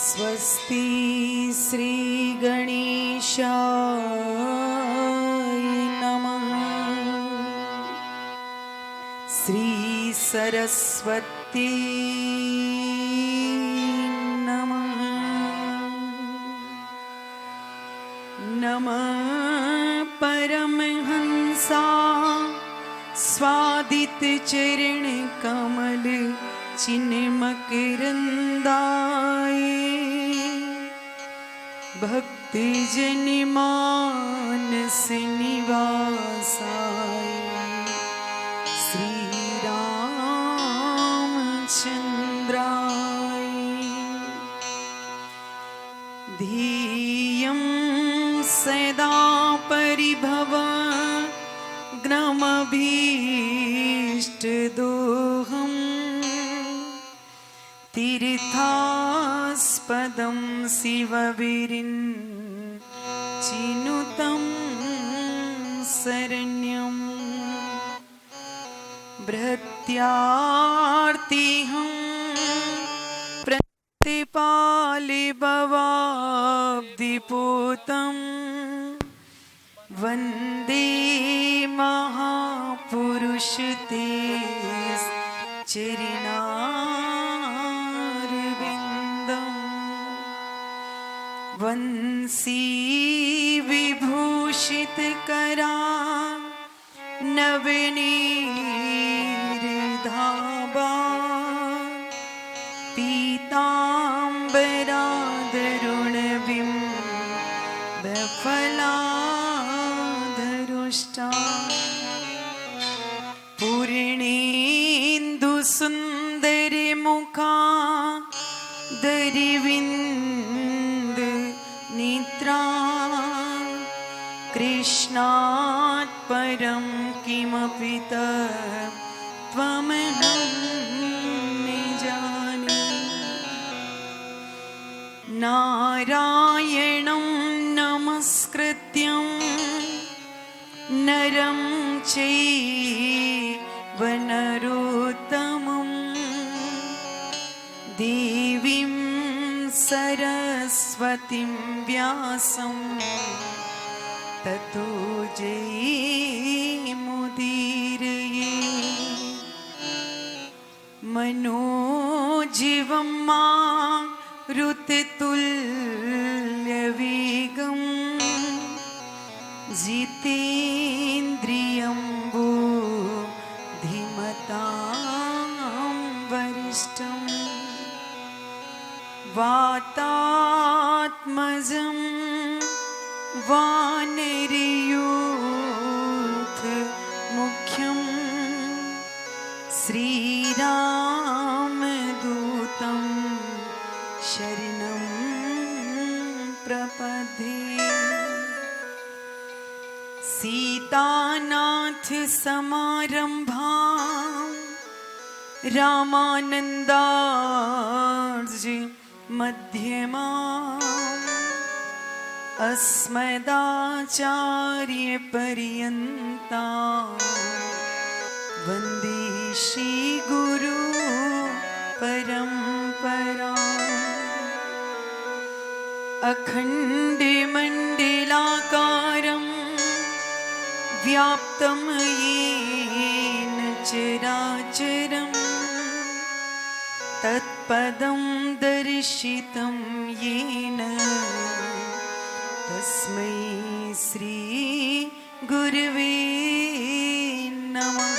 स्वस्ति श्री गणेशाय नमः। श्री सरस्वती नमः। नमः परमहंसा स्वादित चरण कमल चिन्मकरंदाय भक्त जन मानस निवासाय श्री रामचंद्राय ध्येयं सदा परिभव ग्नमभीष्टदोहम् तीर्थास्पदं शिवविरिञ्चिनुतं शरण्यं भृत्यार्तिहं प्रतिपालिभवाब्धिपूतं वन्दे महापुरुष ते चरणारविन्दम् वंशी विभूषित करा नवनीरधाबा पीताम्बरादरुणबिम्बफलाधरुष्टा पूर्णेन्दुसुन्दरमुखा दरिविन्द निद्रा कृष्णात् परं किमपि तत्त्वमहं न जाने। नारायणं नमस्कृत्यं नरं चैव नरोत्तमं देवीं सरस्वतीं व्यासं ततो जयमुदीरये। मनोजीवं मारुततुल्यवेगं जितेन्द्रियं बुद्धिमतां वरिष्ठं वातात्मजं वानरयूथमुख्यं श्रीरामदूतं शरणं प्रपद्ये। सीतानाथ समारंभां रामानन्दार्ज मध्यमाम् अस्मदाचार्यपर्यन्तां वन्दे श्रीगुरु परम्पराम्। अखण्डमण्डलाकारं व्याप्तं येन चराचरं तत्पदं दर्शितं येन तस्मै श्री गुरवे नमः।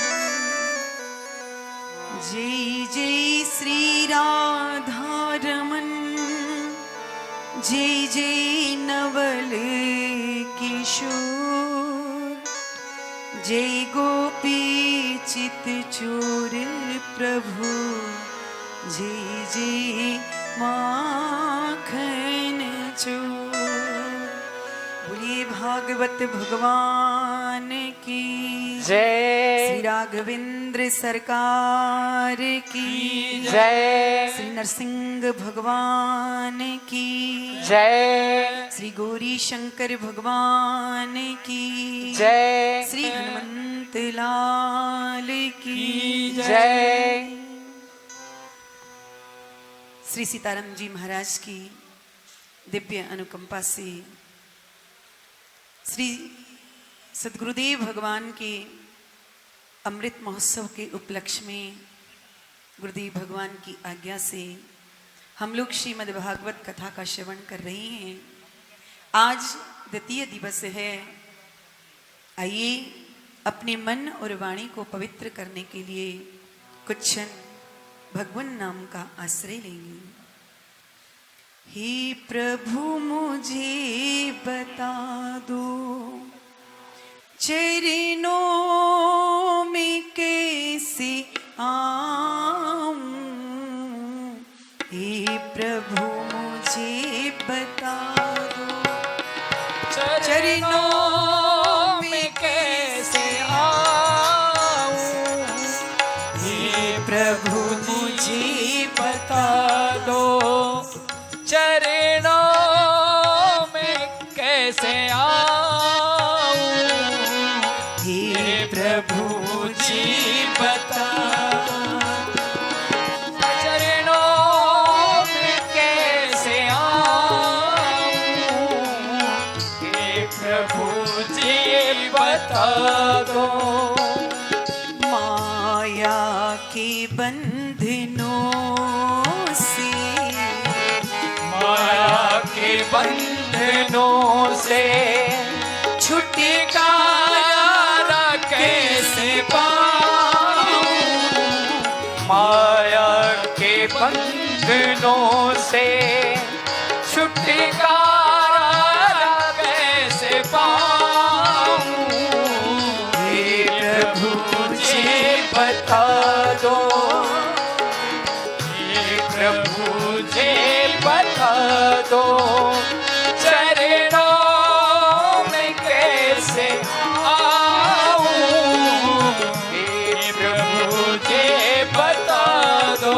जय जय श्री राधारमण जय जय नवल किशोर जय गोपी चित चोर प्रभु जय जय माखन चोर। बोलिए भागवत भगवान की जय। श्री राघवेंद्र सरकार की जय। श्री नरसिंह भगवान की जय। श्री गौरी शंकर भगवान की जय। श्री हनुमंत लाल की जय। श्री सीताराम जी महाराज की दिव्य अनुकंपा से श्री सद्गुरुदेव भगवान के अमृत महोत्सव के उपलक्ष्य में गुरुदेव भगवान की आज्ञा से हम लोग श्रीमद् भागवत कथा का श्रवण कर रहे हैं। आज द्वितीय दिवस है। आइए अपने मन और वाणी को पवित्र करने के लिए कुछ क्षण भगवान नाम का आश्रय लेंगे। हे प्रभु मुझे बता दो चरणों में कैसे आऊं। हे प्रभु मुझे बता दो चरणों में कैसे आऊं। हे प्रभु मुझे बता दो चरणों में कैसे आऊं। हे प्रभु जी बता चरणों में कैसे आऊं। हे प्रभु जी बता दो। माया के बंधनों से माया के बंधनों से छुटकारा कैसे पाऊं। माया के बंधनों से छुटकारा कैसे पाऊं। हे प्रभु मुझे बता दो। हे प्रभु मुझे बता दो चरणों में कैसे आऊं। हे प्रभु मुझे बता दो।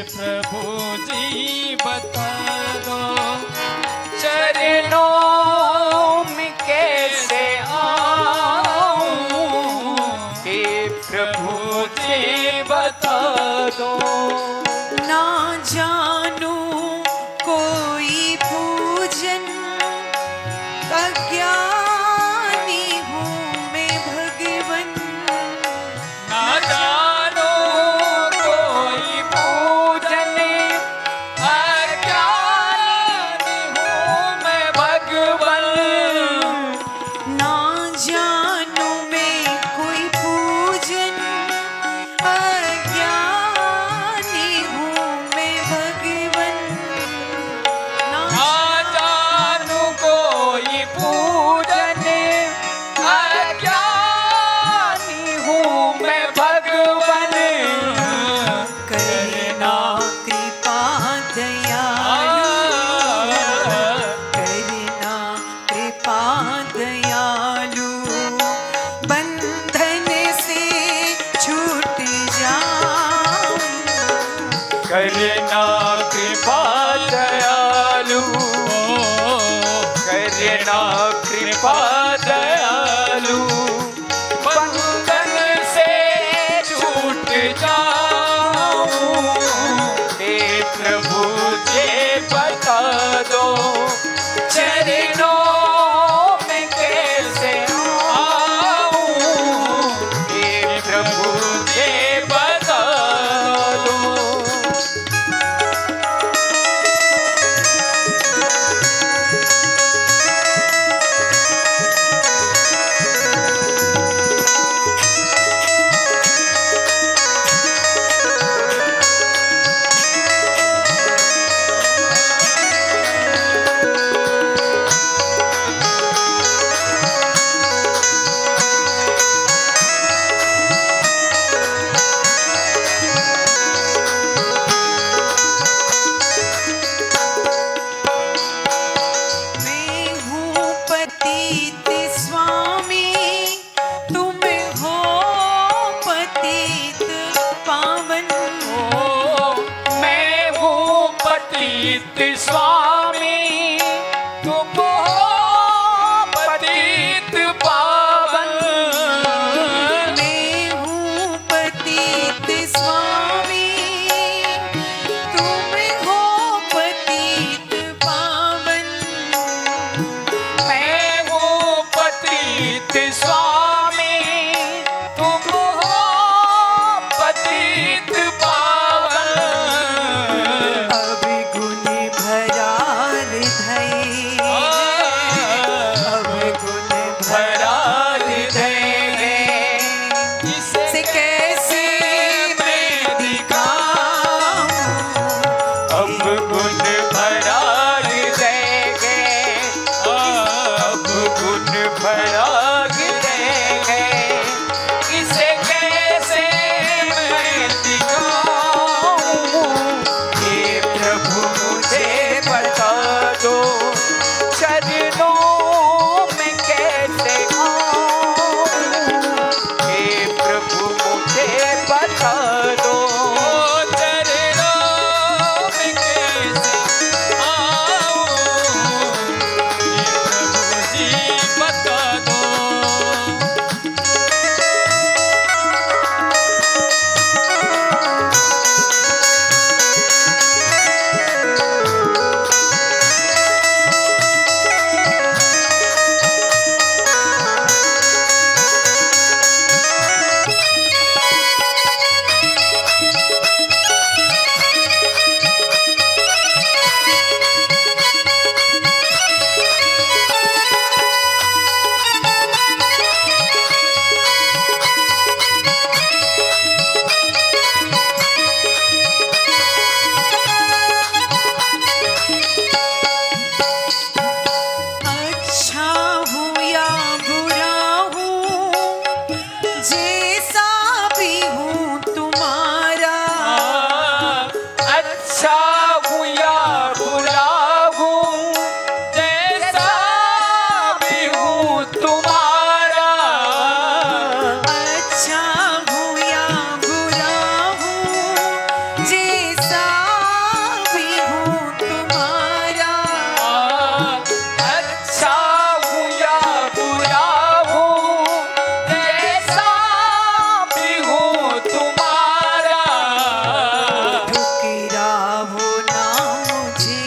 प्रभु जी बता दो चरणों में कैसे आऊं। हे प्रभु जी बता दो। ना जानू कोई पूजन अज्ञानी हूँ मैं भगवन। ना जानो कोई पूजन अज्ञानी हूँ मैं भगवन। ना जानू मैं कोई पूजन अज्ञानी हूँ मैं भगवन। ना जानू कोई पूजन अज्ञानी हूँ मैं भगवन। करना कृपा दयालु करना कृपा दयालु बंधन से छूट जाऊं। करना कृपा दयालु करना कृपा दयालु बंधन से छूट जाऊं। हे प्रभु जी बता दो चरणों में कैसे आऊं। हे प्रभु जी बता दो। पतित स्वामी तुम हो पतित पावन। मैं हूँ पतित स्वामी, तुम हो पतित पावन। मैं हूँ पतित स्वामी तुम हो पतित पावन। अब गुण भरा हृदय, अब गुण भरा से कैसे मैं दिखाऊं। अब गुण भरा हृदय गे, अब गुण भरा हृदय गे, इसे कैसे मैं दिखाऊं। हे प्रभु मुझे बता दो, चरणों में कैसे आऊं। हे प्रभु मुझे बता दो, चरणों में कैसे आऊं। हे प्रभु जी बता दो। अच्छा हूँ या बुरा हूँ, जैसा भी हूँ तुम्हारा। अच्छा हूँ या बुरा हूँ, जैसा भी हूँ तुम्हारा। अच्छा हूँ या बुरा हूँ, जैसा भी हूँ तुम्हारा। अच्छा हूँ या बुरा हूँ, जैसा भी हूँ तुम्हारा। ठुकराओ ना मुझे,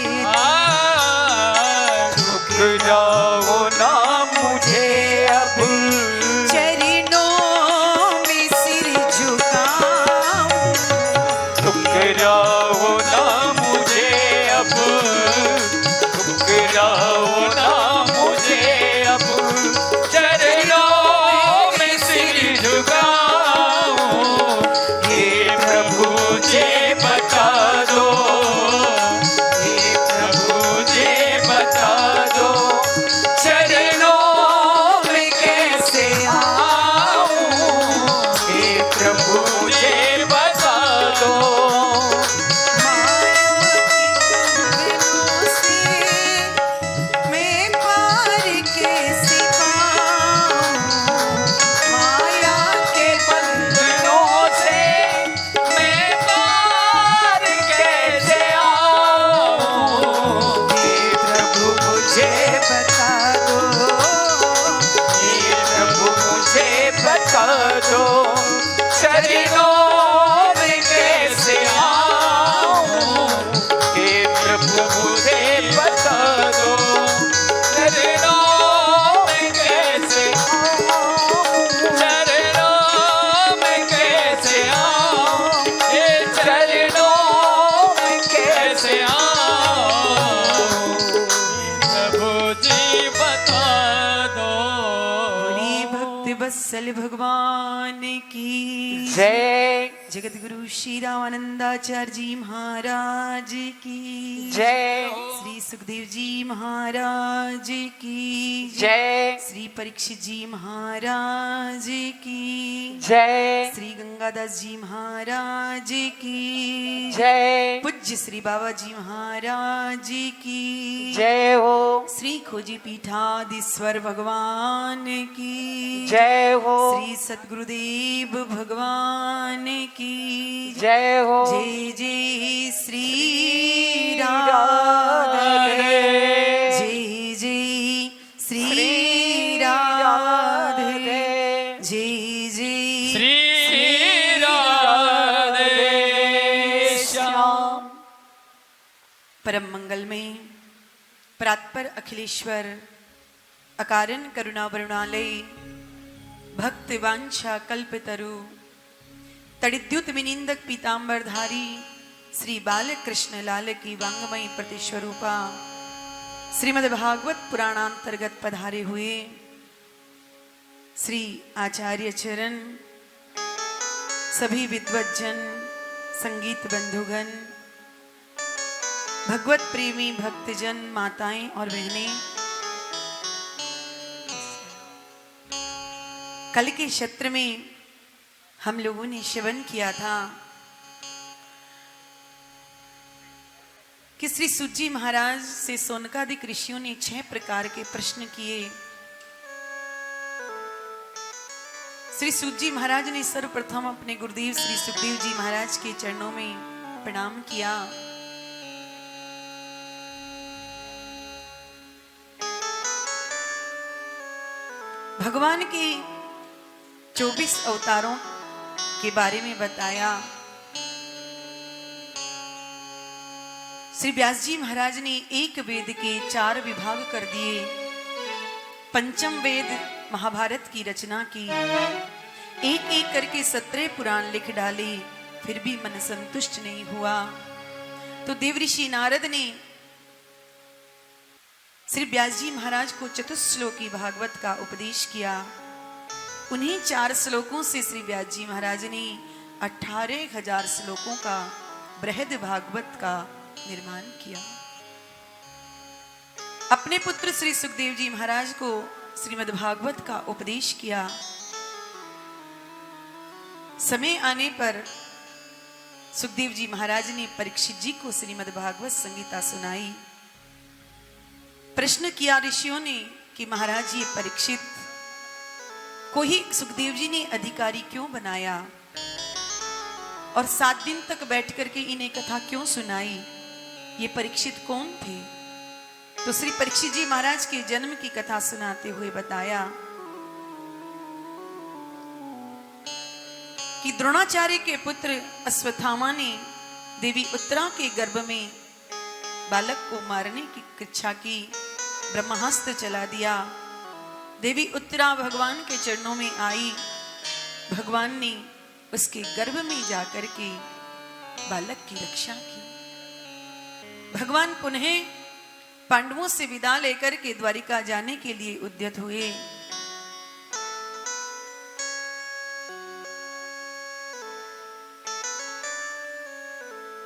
ठुकराओ ना मुझे अब, चरणों में सिर झुकाऊं। ठुकराओ ना मुझे अब, ठुकराओ ना मुझे अब, चरणों में सिर झुकाऊं। हे प्रभु मुझे बता दो, हे प्रभु मुझे बता दो, चरणों में कैसे आऊं। हे प्रभु मुझे बता दो। माया के बंधनों से मैं पार कैसे आऊं। माया के बंधनों से मैं पार कैसे आऊं। हे प्रभु मुझे बता दो, हे प्रभु मुझे बता दो, चरणों में कैसे आऊं। हे प्रभु मुझे बता दो, चरणों में कैसे आऊं। चरणों में कैसे आऊं। हे चरणों में कैसे आऊं। प्रभु जी बता दो। बोली भक्त वत्सल भगवान की जय जगत गुरु श्री रामानंदाचार्य जी महाराज की जय श्री सुखदेव जी महाराज की जय श्री परीक्षित जी महाराज की जय श्री गंगादास जी महाराज की जय पूज्य श्री बाबा जी महाराज की जय हो श्री खोजी पीठाधीश्वर भगवान की जय हो श्री सतगुरुदेव भगवान की जय हो जय जय श्री राधे जय जय श्री राधे जय जय श्री राधे श्याम। परम मंगल में परात्पर अखिलेश्वर अकारण करुणा वरुणालय भक्त वांछा कल्पतरु तड़िद्युत विनिंदक पीतांबरधारी श्री बालकृष्ण लाल की वांगमयी प्रतिस्वरूपा श्रीमद् भागवत पुराणांतर्गत पधारे हुए श्री आचार्य चरण, सभी विद्वज्जन, संगीत बंधुगण, भगवत प्रेमी भक्तजन, माताएं और बहनें, कल के सत्र में हम लोगों ने श्रवण किया था कि श्री सूत जी महाराज से सोनकादिक ऋषियों ने 6 प्रकार के प्रश्न किए। श्री सूत जी महाराज ने सर्वप्रथम अपने गुरुदेव श्री सुखदेव जी महाराज के चरणों में प्रणाम किया। भगवान के 24 अवतारों के बारे में बताया। श्री व्यास जी महाराज ने एक वेद के 4 विभाग कर दिए। पंचम वेद महाभारत की रचना की, एक एक करके 17 पुराण लिख डाले, फिर भी मन संतुष्ट नहीं हुआ। तो देवऋषि नारद ने श्री व्यास जी महाराज को चतुश्लोकी भागवत का उपदेश किया। उन्हीं 4 श्लोकों से श्री व्यास जी महाराज ने 18,000 श्लोकों का बृहद भागवत का निर्माण किया। अपने पुत्र श्री सुखदेव जी महाराज को श्रीमद् भागवत का उपदेश किया। समय आने पर सुखदेव जी महाराज ने परीक्षित जी को श्रीमद् भागवत संगीता सुनाई। प्रश्न किया ऋषियों ने कि महाराज ये परीक्षित को ही सुखदेव जी ने अधिकारी क्यों बनाया और 7 दिन तक बैठ करके इन्हें कथा क्यों सुनाई? ये परीक्षित कौन थे? तो श्री परीक्षित जी महाराज के जन्म की कथा सुनाते हुए बताया कि द्रोणाचार्य के पुत्र अश्वत्थामा ने देवी उत्तरा के गर्भ में बालक को मारने की इच्छा की, ब्रह्मास्त्र चला दिया। देवी उत्तरा भगवान के चरणों में आई। भगवान ने उसके गर्भ में जाकर के बालक की रक्षा की। भगवान पुनः पांडवों से विदा लेकर के द्वारिका जाने के लिए उद्यत हुए।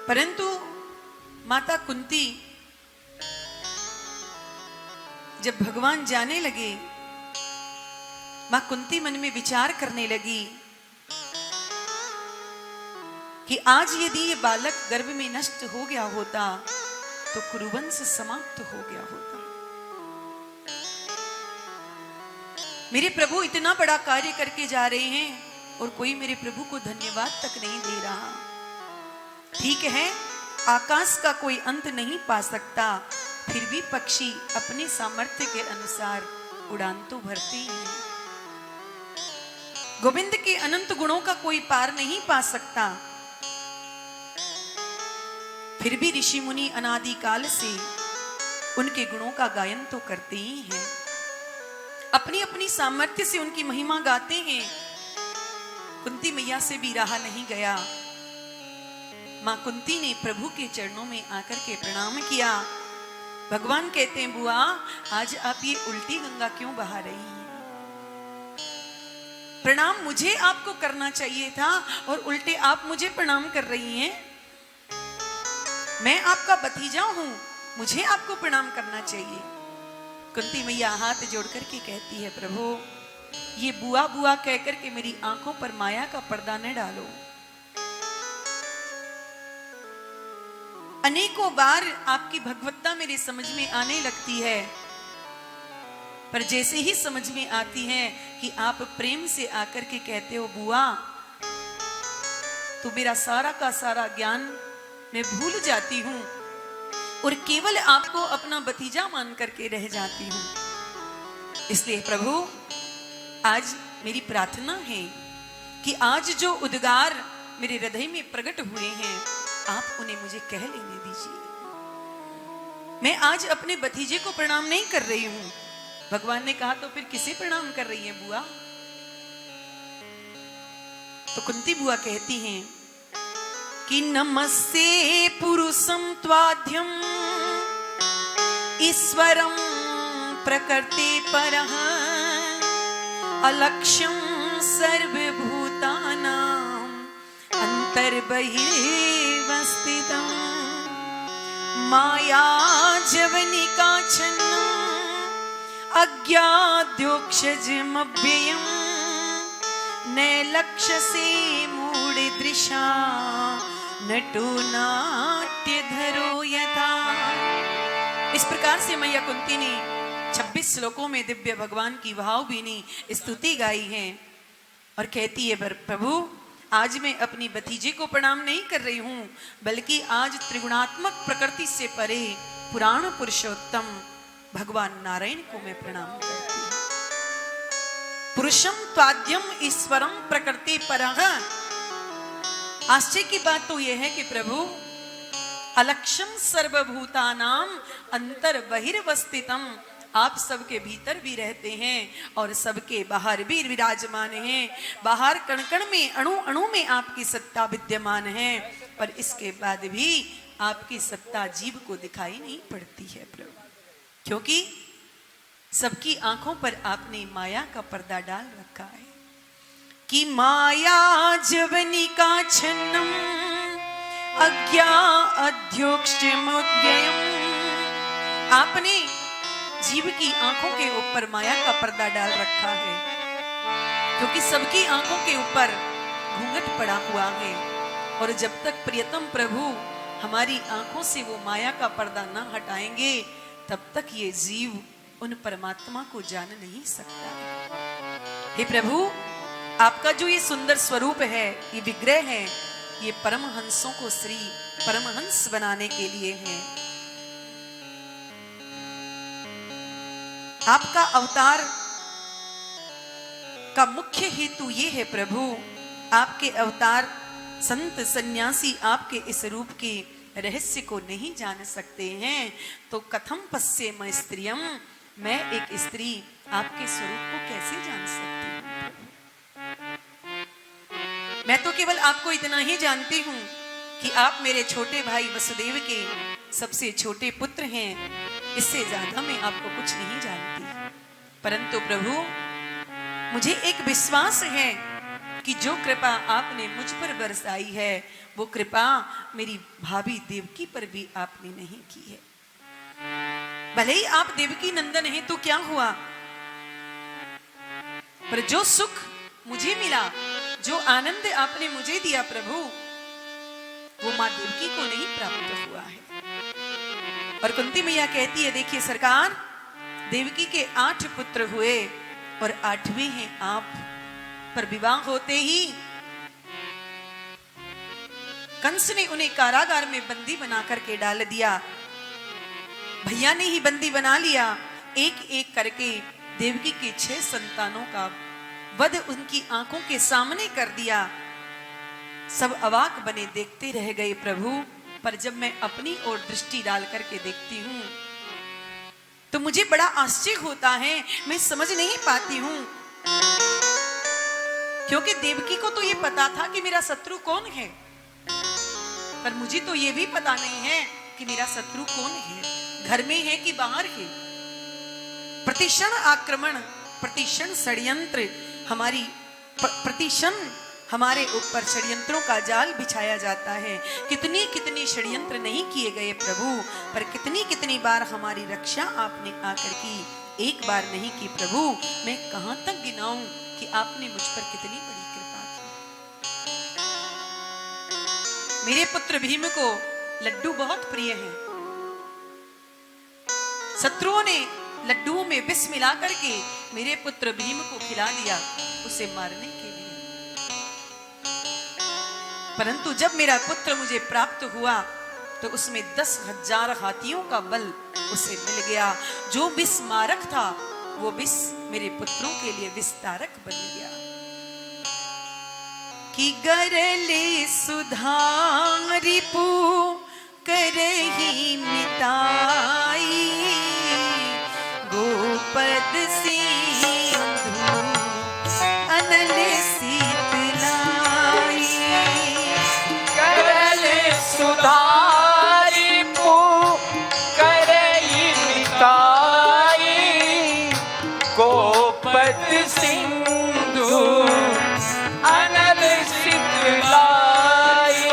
परंतु माता कुंती जब भगवान जाने लगे, मां कुंती मन में विचार करने लगी कि आज यदि ये बालक गर्भ में नष्ट हो गया होता तो कुरुवंश समाप्त हो गया होता। मेरे प्रभु इतना बड़ा कार्य करके जा रहे हैं और कोई मेरे प्रभु को धन्यवाद तक नहीं दे रहा। ठीक है, आकाश का कोई अंत नहीं पा सकता, फिर भी पक्षी अपने सामर्थ्य के अनुसार उड़ान तो भरते ही हैं। गोविंद के अनंत गुणों का कोई पार नहीं पा सकता, फिर भी ऋषि मुनि अनादि काल से उनके गुणों का गायन तो करते ही हैं, अपनी अपनी सामर्थ्य से उनकी महिमा गाते हैं। कुंती मैया से भी रहा नहीं गया। मां कुंती ने प्रभु के चरणों में आकर के प्रणाम किया। भगवान कहते हैं, बुआ आज आप ये उल्टी गंगा क्यों बहा रही हैं? प्रणाम मुझे आपको करना चाहिए था और उल्टे आप मुझे प्रणाम कर रही हैं। मैं आपका भतीजा हूं, मुझे आपको प्रणाम करना चाहिए। कुंती मैया हाथ जोड़ करके कहती है, प्रभु ये बुआ बुआ कहकर के मेरी आंखों पर माया का पर्दा न डालो। अनेकों बार आपकी भगवत्ता मेरे समझ में आने लगती है, पर जैसे ही समझ में आती है कि आप प्रेम से आकर के कहते हो बुआ, तो मेरा सारा का सारा ज्ञान मैं भूल जाती हूं और केवल आपको अपना भतीजा मान करके रह जाती हूं। इसलिए प्रभु, आज मेरी प्रार्थना है कि आज जो उद्गार मेरे हृदय में प्रकट हुए हैं, आप उन्हें मुझे कह लेने दीजिए। मैं आज अपने भतीजे को प्रणाम नहीं कर रही हूं। भगवान ने कहा तो फिर किसे प्रणाम कर रही है बुआ? तो कुंती बुआ कहती हैं कि नमस्ते पुरुषं त्वाद्यं ईश्वरं प्रकृति परः अलक्ष्यं सर्वभूतानां अंतर्बहिर्वस्थितं माया जवनिकाच्छन्नं अज्ञाद्योक्षजमव्ययम् न लक्ष्यसे मूढदृशा नटो नाट्यधरो यथा। इस प्रकार से मैया कुंती ने 26 श्लोकों में दिव्य भगवान की भावभीनी स्तुति गाई है और कहती है प्रभु, आज मैं अपनी भतीजे को प्रणाम नहीं कर रही हूं, बल्कि आज त्रिगुणात्मक प्रकृति से परे पुराण पुरुषोत्तम भगवान नारायण को मैं प्रणाम करती हूं। पुरुषम त्वाद्यम ईश्वरम प्रकृति परः। आश्चर्य की बात तो यह है कि प्रभु अलक्ष्यम सर्वभूतानाम अंतर बहिर्वस्थितम, आप सबके भीतर भी रहते हैं और सबके बाहर भी विराजमान हैं। बाहर कण कण में, अणु अणु में आपकी सत्ता विद्यमान है, पर इसके बाद भी आपकी सत्ता जीव को दिखाई नहीं पड़ती है प्रभु, क्योंकि सबकी आंखों पर आपने माया का पर्दा डाल रखा है कि माया जवनिकाच्छन्नं अज्ञाद्योक्षजमव्ययम्। आपने जीव की आंखों के ऊपर माया का पर्दा डाल रखा है, क्योंकि सबकी आंखों के ऊपर घूंघट पड़ा हुआ है, और जब तक प्रियतम प्रभु हमारी आंखों से वो माया का पर्दा न हटाएंगे, तब तक ये जीव उन परमात्मा को जान नहीं सकता। हे प्रभु, आपका जो ये सुंदर स्वरूप है, ये विग्रह है, ये परमहंसों को श्री परमहंस बनाने के लिए है। आपका अवतार का मुख्य हेतु ये है प्रभु, आपके अवतार संत सन्यासी आपके इस रूप के रहस्य को नहीं जान सकते हैं, तो कथम पश्येम स्त्रियम, मैं एक स्त्री आपके स्वरूप को कैसे जान सकती हूँ? मैं तो केवल आपको इतना ही जानती हूँ कि आप मेरे छोटे भाई वसुदेव के सबसे छोटे पुत्र हैं, इससे ज्यादा मैं आपको कुछ नहीं जानती। परंतु प्रभु, मुझे एक विश्वास है कि जो कृपा आपने मुझ पर बरसाई है, वो कृपा मेरी भाभी देवकी पर भी आपने नहीं की है। भले ही आप देवकी नंदन हैं तो क्या हुआ, पर जो सुख मुझे मिला, जो आनंद आपने मुझे दिया प्रभु, वो मां देवकी को नहीं प्राप्त हुआ है। और कुंती मैया कहती है, देखिए सरकार, देवकी के 8 पुत्र हुए और 8वें हैं आप, पर विवाह होते ही कंस ने उन्हें कारागार में बंदी बना करके डाल दिया। भैया ने ही बंदी बना लिया। एक एक करके देवकी के 6 संतानों का वध उनकी आंखों के सामने कर दिया। सब अवाक बने देखते रह गए प्रभु, पर जब मैं अपनी ओर दृष्टि डाल करके देखती हूं तो मुझे बड़ा आश्चर्य होता है, मैं समझ नहीं पाती हूं, क्योंकि देवकी को तो ये पता था कि मेरा शत्रु कौन है, पर मुझे तो ये भी पता नहीं है कि मेरा शत्रु कौन है, घर में है कि बाहर है। प्रतिक्षण आक्रमण, प्रतिक्षण षड्यंत्र, हमारी प्रतिक्षण हमारे ऊपर षड्यंत्रों का जाल बिछाया जाता है। कितनी कितनी षड्यंत्र नहीं किए गए प्रभु, पर कितनी कितनी बार हमारी रक्षा आपने आकर की, एक बार नहीं की प्रभु। मैं कहां तक गिनाऊं कि आपने मुझ पर कितनी बड़ी कृपा की। मेरे पुत्र भीम को लड्डू बहुत प्रिय हैं। शत्रुओं ने लड्डुओं में विष मिला करके मेरे पुत्र भीम को खिला दिया उसे मारने के लिए। परंतु जब मेरा पुत्र मुझे प्राप्त हुआ तो उसमें 10,000 हाथियों का बल उसे मिल गया। जो विष मारक था वो विष मेरे पुत्रों के लिए विस्तारक बन गया। कि गरले सुधारी पू करही मिताई गोपद सिंधु अनल शीतलाई। करले सुधारी पू करई मिताई गोपद सिंधु अनल शीतलाई।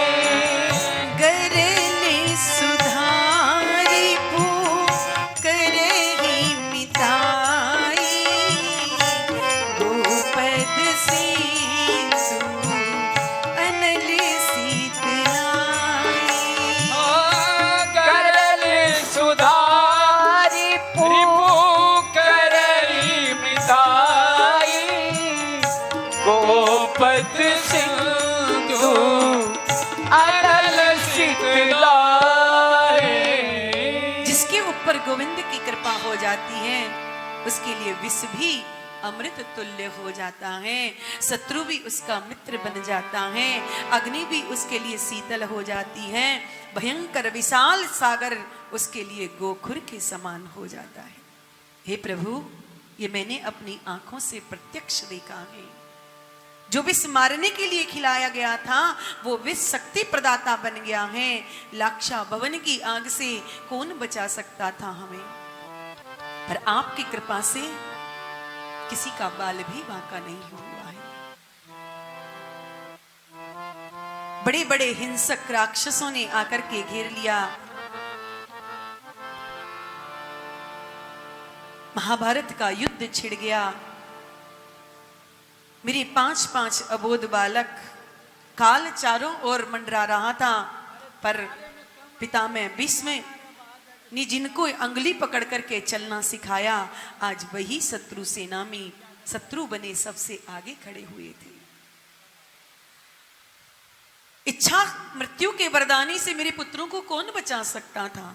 गरले सुधारी पू करही मिताई गोपद सिंधु अनल शीतलाई। करले सुधारी पू करई मिताई गोपद सिंधु अनल शीतलाई। जिसके ऊपर गोविंद की कृपा हो जाती है उसके लिए विष भी अमृत तुल्य हो जाता है, शत्रु भी उसका मित्र बन जाता है, अग्नि भी उसके लिए शीतल हो जाती है, भयंकर विशाल सागर उसके लिए गोखुर के समान हो जाता है। हे प्रभु, ये मैंने अपनी आंखों से प्रत्यक्ष देखा है। जो विष मारने के लिए खिलाया गया था वो विष शक्ति प्रदाता बन गया है। लाक्षा भवन की आग से कौन बचा सकता था हमें, पर आपकी कृपा से किसी का बाल भी बांका नहीं हुआ है। बड़े बड़े हिंसक राक्षसों ने आकर के घेर लिया। महाभारत का युद्ध छिड़ गया। मेरे 5-5 अबोध बालक, काल चारों ओर मंडरा रहा था, पर पितामह भीष्म ने जिनको अंगुली पकड़ करके चलना सिखाया आज वही शत्रु सेना में शत्रु बने सबसे आगे खड़े हुए थे। इच्छा मृत्यु के वरदानी से मेरे पुत्रों को कौन बचा सकता था,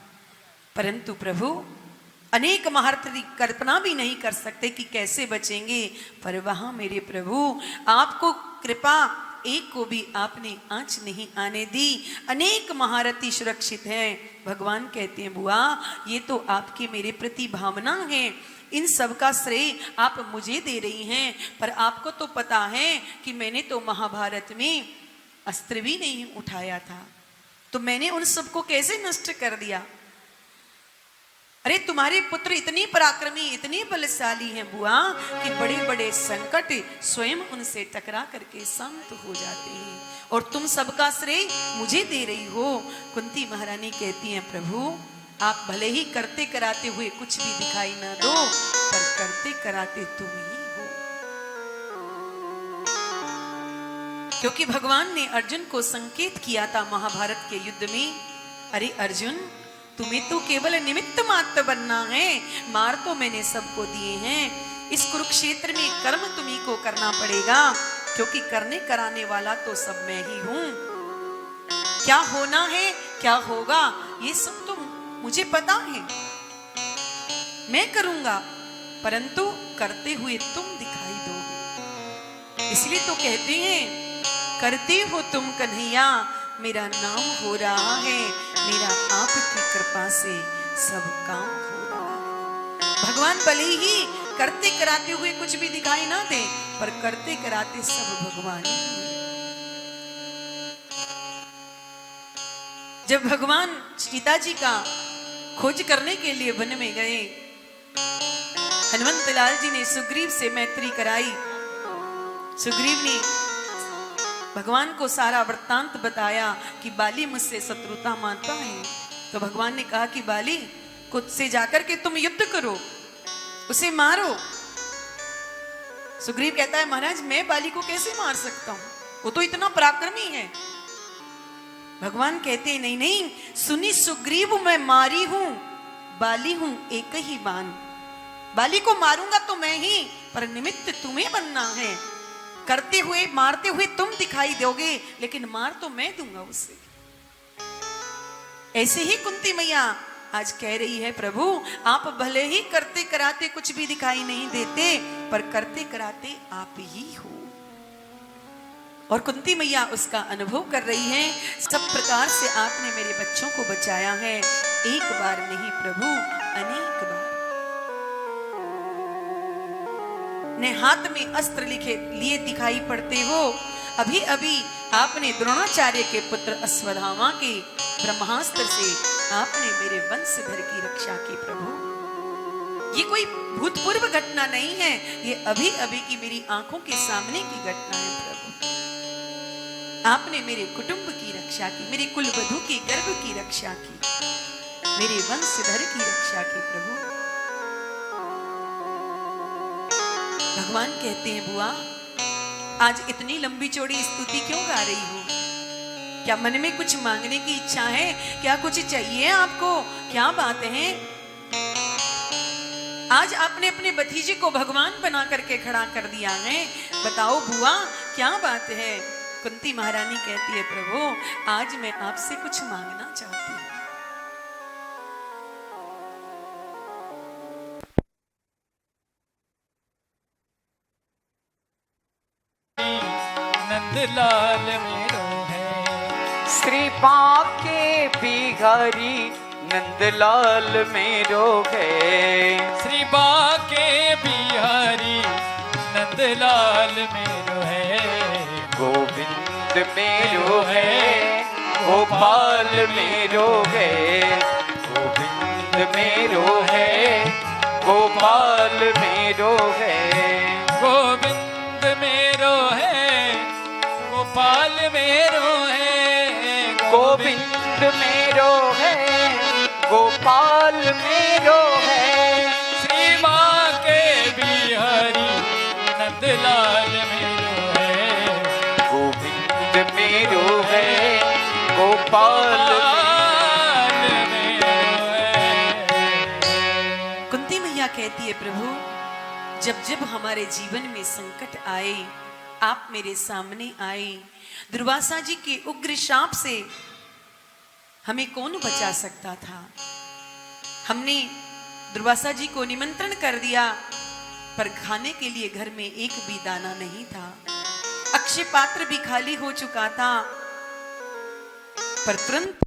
परंतु प्रभु अनेक महारथी कल्पना भी नहीं कर सकते कि कैसे बचेंगे, पर वहां मेरे प्रभु आपको कृपा, एक को भी आपने आंच नहीं आने दी। अनेक महारथी सुरक्षित हैं। भगवान कहते हैं बुआ ये तो आपकी मेरे प्रति भावना है, इन सब का श्रेय आप मुझे दे रही हैं, पर आपको तो पता है कि मैंने तो महाभारत में अस्त्र भी नहीं उठाया था, तो मैंने उन सबको कैसे नष्ट कर दिया। अरे तुम्हारे पुत्र इतनी पराक्रमी, इतनी बलशाली हैं बुआ कि बड़े बड़े संकट स्वयं उनसे टकरा करके शांत हो जाते हैं, और तुम सबका श्रेय मुझे दे रही हो। कुंती महारानी कहती हैं प्रभु आप भले ही करते कराते हुए कुछ भी दिखाई ना दो, पर करते कराते तुम ही हो। क्योंकि भगवान ने अर्जुन को संकेत किया था महाभारत के युद्ध में, अरे अर्जुन तुम्हें तो केवल निमित्त मात्र बनना है, मार तो मैंने सबको दिए हैं। इस कुरुक्षेत्र में कर्म तुम्ही को करना पड़ेगा, क्योंकि करने कराने वाला तो सब मैं ही हूं। क्या होना है क्या होगा ये सब तो मुझे पता है, मैं करूंगा, परंतु करते हुए तुम दिखाई दोगे। इसलिए तो कहते हैं करते हो तुम कन्हैया, मेरा नाम हो रहा है, मेरा आपकी कृपा से सब काम हो रहा है। भगवान भले ही करते कराते हुए कुछ भी दिखाई ना दे, पर करते कराते सब भगवान ही हैं। जब भगवान सीता जी का खोज करने के लिए वन में गए, हनुमंत लाल जी ने सुग्रीव से मैत्री कराई। सुग्रीव ने भगवान को सारा वृत्तांत बताया कि बाली मुझसे शत्रुता मानता है, तो भगवान ने कहा कि बाली खुद से जाकर के तुम युद्ध करो, उसे मारो। सुग्रीव कहता है महाराज मैं बाली को कैसे मार सकता हूं, वो तो इतना पराक्रमी है। भगवान कहते हैं नहीं नहीं, सुनी सुग्रीव मैं मारी हूं, बाली हूं एक ही बान। बाली को मारूंगा तो मैं ही, पर निमित्त तुम्हें बनना है। करते हुए मारते हुए तुम दिखाई दोगे, लेकिन मार तो मैं दूंगा उसे। ऐसे ही कुंती मैया आज कह रही है प्रभु आप भले ही करते कराते कुछ भी दिखाई नहीं देते, पर करते कराते आप ही हो। और कुंती मैया उसका अनुभव कर रही है, सब प्रकार से आपने मेरे बच्चों को बचाया है, एक बार नहीं प्रभु अनेक बार। ने हाथ में अस्त्र लिए दिखाई पड़ते हो। अभी अभी आपने द्रोणाचार्य के पुत्र अश्वत्थामा के ब्रह्मास्त्र से आपने मेरे वंशधर की रक्षा की प्रभु। ये कोई भूतपूर्व घटना नहीं है, ये अभी अभी की मेरी आंखों के सामने की घटना है प्रभु। आपने मेरे कुटुंब की रक्षा की, मेरे कुलवधु के गर्भ की रक्षा की, मेरे वंशधर की रक्षा की प्रभु। भगवान कहते हैं बुआ आज इतनी लंबी चौड़ी स्तुति क्यों गा रही हो? क्या मन में कुछ मांगने की इच्छा है? क्या कुछ चाहिए आपको? क्या बात है? आज आपने अपने भतीजे को भगवान बना करके खड़ा कर दिया है, बताओ बुआ क्या बात है? कुंती महारानी कहती है प्रभु आज मैं आपसे कुछ मांगना चाहती हूँ। नंदलाल मेरो है, श्री बांके बिहारी नंदलाल मेरो है। श्री बांके बिहारी नंदलाल मेरो है। गोविंद मेरो है, गोपाल मेरो है। गोविंद मेरो है, गोपाल मेरो है। गोविंद मेरो है, गोपाल मेरो है। गोविंद मेरो है, गोपाल मेरो है। श्री बांके बिहारी नंदलाल मेरो है। गोविंद मेरो है, गोपाल मेरो है। कुंती मैया कहती है प्रभु जब जब हमारे जीवन में संकट आए आप मेरे सामने आए। दुर्वासा जी के उग्र शाप से हमें कौन बचा सकता था? हमने दुर्वासा जी को निमंत्रण कर दिया, पर खाने के लिए घर में एक भी दाना नहीं था। अक्षय पात्र भी खाली हो चुका था, पर तुरंत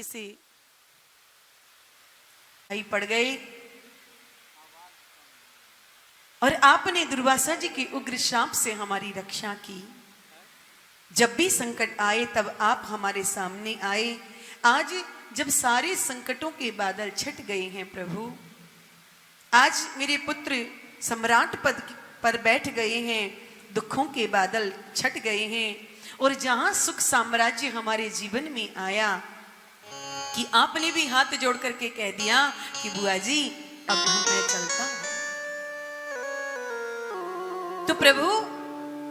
से पड़ गए और आपने दुर्वासा जी के उग्र शाप से हमारी रक्षा की। जब भी संकट आए तब आप हमारे सामने आए। आज जब सारे संकटों के बादल छट गए हैं प्रभु, आज मेरे पुत्र सम्राट पद पर बैठ गए हैं, दुखों के बादल छट गए हैं, और जहां सुख साम्राज्य हमारे जीवन में आया कि आपने भी हाथ जोड़ करके कह दिया कि बुआ जी अब मैं चलता हूं। तो प्रभु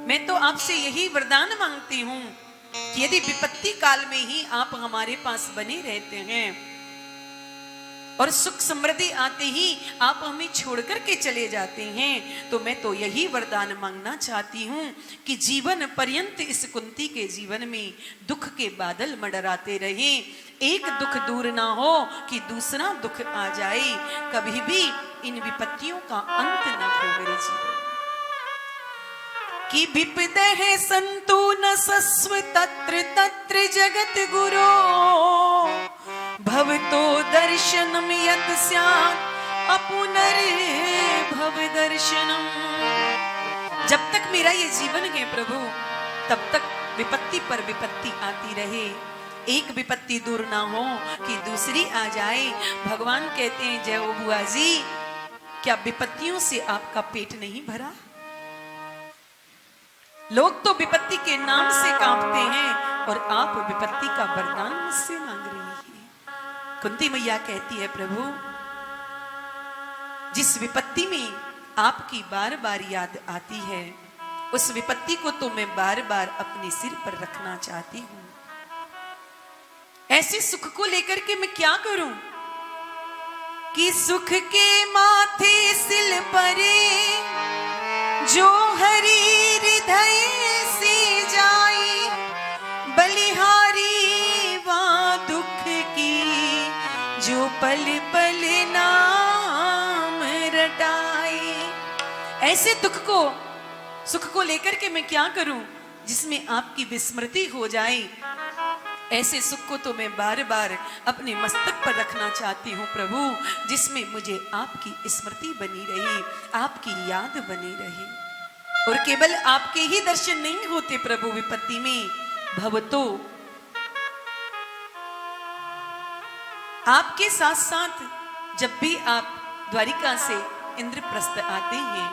मैं तो आपसे यही वरदान मांगती हूं कि यदि विपत्ति काल में ही आप हमारे पास बने रहते हैं और सुख समृद्धि आते ही आप हमें छोड़ करके चले जाते हैं, तो मैं तो यही वरदान मांगना चाहती हूं कि जीवन पर्यंत इस कुंती के जीवन में दुख के बादल मंडराते रहे। एक दुख दूर ना हो कि दूसरा दुख आ जाए। कभी भी इन विपत्तियों का अंत ना हो मेरे जीवन कि विपदः सन्तु न सस्व तत्र तत्र जगत गुरो भवतो दर्शनम यत् स्यात् अपुनर्भव दर्शनम। जब तक मेरा ये जीवन है प्रभु तब तक विपत्ति पर विपत्ति आती रहे, एक विपत्ति दूर ना हो कि दूसरी आ जाए। भगवान कहते हैं जय हो बुआ जी, क्या विपत्तियों से आपका पेट नहीं भरा? लोग तो विपत्ति के नाम से कांपते हैं और आप विपत्ति का वरदान मुझसे मांग रही हैं। कुंती मैया कहती है प्रभु जिस विपत्ति में आपकी बार बार याद आती है, उस विपत्ति को तो मैं बार बार अपने सिर पर रखना चाहती हूं। ऐसे सुख को लेकर के मैं क्या करूं कि सुख के माथे सिल परे जो हरि हृदय से जाई, बलिहारी वा दुख की जो पल पल नाम रटाई। ऐसे सुख को लेकर के मैं क्या करूं जिसमें आपकी विस्मृति हो जाए। ऐसे सुख को तो मैं बार बार अपने मस्तक पर रखना चाहती हूँ प्रभु, जिसमें मुझे आपकी स्मृति बनी रही, आपकी याद बनी रही। और केवल आपके ही दर्शन नहीं होते प्रभु विपत्ति में, भवतो आपके साथ साथ जब भी आप द्वारिका से इंद्रप्रस्थ आते हैं,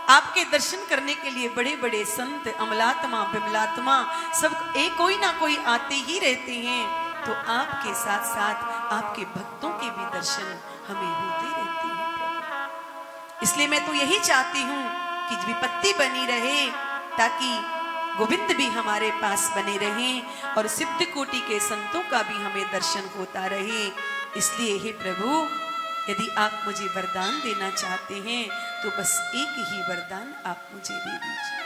आपके दर्शन करने के लिए बड़े बड़े संत, अमलात्मा, विमलात्मा सब एक कोई ना कोई आते ही रहते हैं। तो आपके साथ साथ आपके भक्तों के भी दर्शन हमें होते रहते हैं। इसलिए मैं तो यही चाहती हूँ कि विपत्ति बनी रहे, ताकि गोविंद भी हमारे पास बने रहें और सिद्ध कोटि के संतों का भी हमें दर्शन होता रहे। इसलिए हे प्रभु, यदि आप मुझे वरदान देना चाहते हैं तो बस एक ही वरदान आप मुझे दे दीजिए।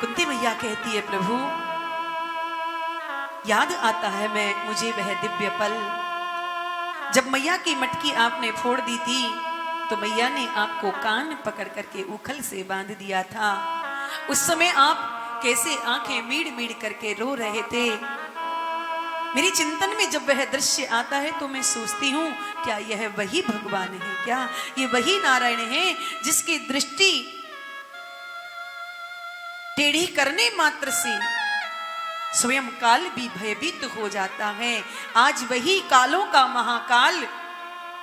कुंती मैया कहती है, प्रभु याद आता है मुझे वह दिव्य पल जब मैया की मटकी आपने फोड़ दी थी, तो मैया ने आपको कान पकड़ करके उखल से बांध दिया था। उस समय आप कैसे आंखें मीड़ मीड़ करके रो रहे थे। मेरी चिंतन में जब वह दृश्य आता है तो मैं सोचती हूँ, क्या यह वही भगवान है, क्या ये वही नारायण है जिसकी दृष्टि टेढ़ी करने मात्र से स्वयं काल भी भयभीत हो जाता है। आज वही कालों का महाकाल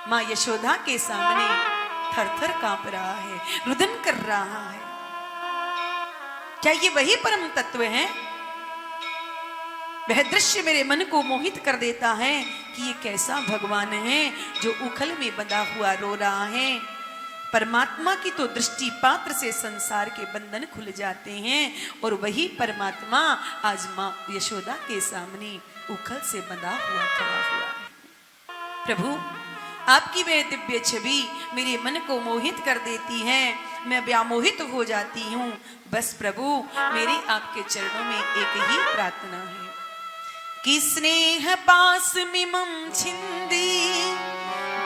मां यशोदा के सामने थर थर कांप रहा है, रुदन कर रहा है। क्या ये वही परम तत्व है? वह दृश्य मेरे मन को मोहित कर देता है कि ये कैसा भगवान है जो उखल में बंधा हुआ रो रहा है। परमात्मा की तो दृष्टि पात्र से संसार के बंधन खुल जाते हैं, और वही परमात्मा आज मां यशोदा के सामने उखल से बंधा हुआ खड़ा हुआ है। प्रभु, आपकी वह दिव्य छवि मेरे मन को मोहित कर देती है, मैं व्यामोहित हो जाती हूँ। बस प्रभु, मेरी आपके चरणों में एक ही प्रार्थना है कि स्नेह पास मिमं छिंदी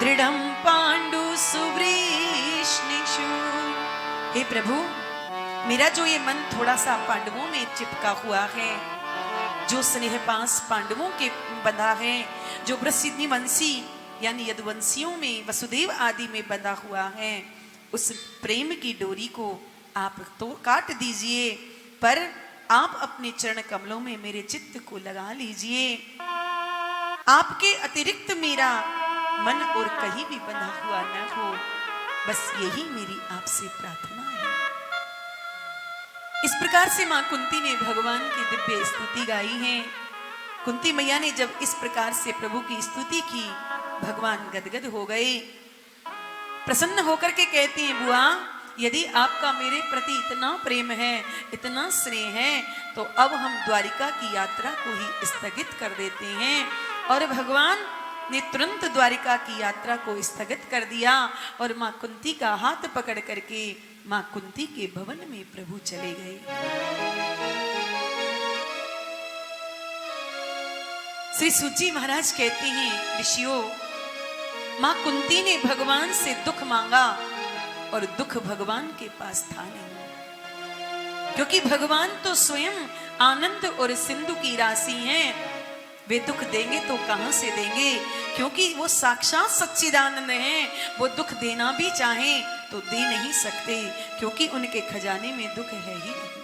दृढ़ं पांडु सुवृष्णिषु। हे प्रभु, मेरा जो ये मन थोड़ा सा पांडवों में चिपका हुआ है, जो स्नेह पास पांडवों के बंधा है, जो प्रसिद्धि वंशी यानी यदुवंशियों में वसुदेव आदि में बंधा हुआ है, उस प्रेम की डोरी को आप तो काट दीजिए, पर आप अपने चरण कमलों में मेरे चित्त को लगा लीजिए। आपके अतिरिक्त मेरा मन और कहीं भी बंधा हुआ न हो, बस यही मेरी आपसे प्रार्थना है। इस प्रकार से मां कुंती ने भगवान की दिव्य स्तुति गाई है। कुंती मैया ने जब इस प्रकार से प्रभु की स्तुति की, भगवान गदगद हो गए, प्रसन्न होकर के कहती हैं, बुआ, यदि आपका मेरे प्रति इतना प्रेम है, इतना स्नेह है, तो अब हम द्वारिका की यात्रा को ही स्थगित कर देते हैं। और भगवान ने तुरंत द्वारिका की यात्रा को स्थगित कर दिया और मां कुंती का हाथ पकड़ करके मां कुंती के भवन में प्रभु चले गए। श्री सूची महाराज कहते हैं, ऋषियों, मां कुंती ने भगवान से दुख मांगा और दुख भगवान के पास था नहीं, क्योंकि भगवान तो स्वयं आनंद और सिंधु की राशि हैं। वे दुख देंगे तो कहां से देंगे, क्योंकि वो साक्षात सच्चिदानंद हैं। वो दुख देना भी चाहें तो दे नहीं सकते, क्योंकि उनके खजाने में दुख है ही नहीं।